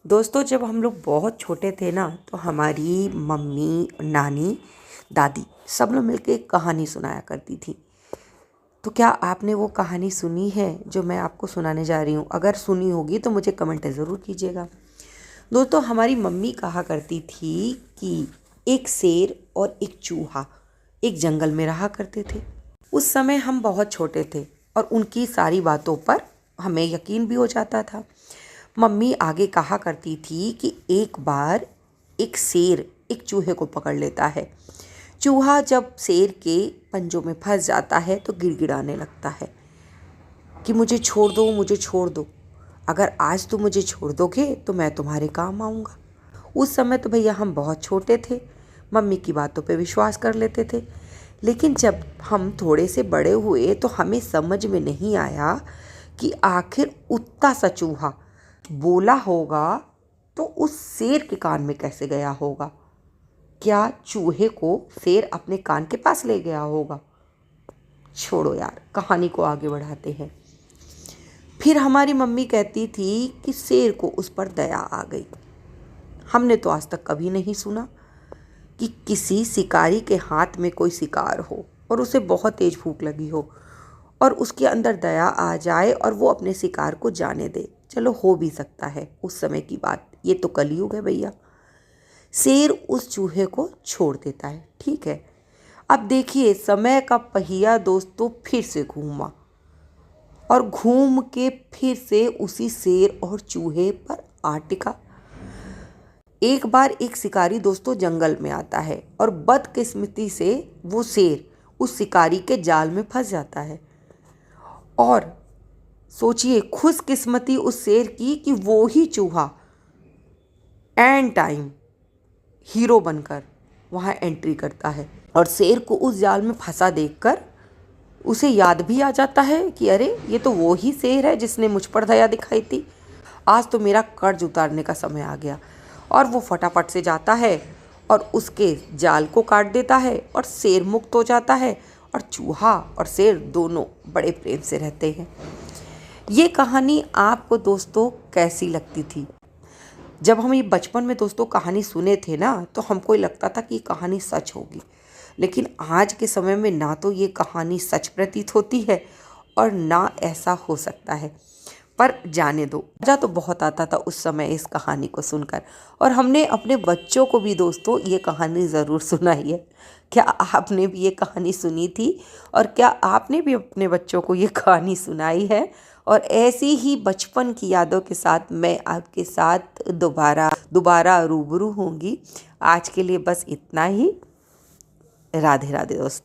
दोस्तों, जब हम लोग बहुत छोटे थे ना, तो हमारी मम्मी, नानी, दादी सब लोग मिलके एक कहानी सुनाया करती थी। तो क्या आपने वो कहानी सुनी है जो मैं आपको सुनाने जा रही हूँ? अगर सुनी होगी तो मुझे कमेंट ज़रूर कीजिएगा। दोस्तों, हमारी मम्मी कहा करती थी कि एक शेर और एक चूहा एक जंगल में रहा करते थे। उस समय हम बहुत छोटे थे और उनकी सारी बातों पर हमें यकीन भी हो जाता था। मम्मी आगे कहा करती थी कि एक बार एक शेर एक चूहे को पकड़ लेता है। चूहा जब शेर के पंजों में फंस जाता है तो गिड़गिड़ाने लगता है कि मुझे छोड़ दो, मुझे छोड़ दो। अगर आज तुम मुझे छोड़ दोगे तो मैं तुम्हारे काम आऊँगा। उस समय तो भैया हम बहुत छोटे थे, मम्मी की बातों पे विश्वास कर लेते थे। लेकिन जब हम थोड़े से बड़े हुए तो हमें समझ में नहीं आया कि आखिर उतना सा चूहा बोला होगा तो उस शेर के कान में कैसे गया होगा। क्या चूहे को शेर अपने कान के पास ले गया होगा? छोड़ो यार, कहानी को आगे बढ़ाते हैं। फिर हमारी मम्मी कहती थी कि शेर को उस पर दया आ गई। हमने तो आज तक कभी नहीं सुना कि किसी शिकारी के हाथ में कोई शिकार हो और उसे बहुत तेज भूख लगी हो और उसके अंदर दया आ जाए और वो अपने शिकार को जाने दे। चलो, हो भी सकता है उस समय की बात, ये तो कलयुग है भैया। शेर उस चूहे को छोड़ देता है, ठीक है। अब देखिए, समय का पहिया दोस्तों फिर से घूमा और घूम के फिर से उसी शेर और चूहे पर आ टिका। एक बार एक शिकारी दोस्तों जंगल में आता है और बदकिस्मती से वो शेर उस शिकारी के जाल में फंस जाता है। और सोचिए, खुशकिस्मती उस शेर की कि वो ही चूहा एंड टाइम हीरो बनकर वहाँ एंट्री करता है और शेर को उस जाल में फंसा देखकर उसे याद भी आ जाता है कि अरे, ये तो वो ही शेर है जिसने मुझ पर दया दिखाई थी। आज तो मेरा कर्ज उतारने का समय आ गया। और वो फटाफट से जाता है और उसके जाल को काट देता है और शेर मुक्त हो जाता है और चूहा और शेर दोनों बड़े प्रेम से रहते हैं। ये कहानी आपको दोस्तों कैसी लगती थी? जब हम ये बचपन में दोस्तों कहानी सुने थे ना, तो हमको लगता था कि कहानी सच होगी। लेकिन आज के समय में ना तो ये कहानी सच प्रतीत होती है और ना ऐसा हो सकता है। पर जाने दो, मज़ा तो बहुत आता था उस समय इस कहानी को सुनकर। और हमने अपने बच्चों को भी दोस्तों ये कहानी ज़रूर सुनाई है। क्या आपने भी ये कहानी सुनी थी? और क्या आपने भी अपने बच्चों को ये कहानी सुनाई है? और ऐसी ही बचपन की यादों के साथ मैं आपके साथ दोबारा रूबरू होंगी। आज के लिए बस इतना ही। राधे राधे दोस्तों।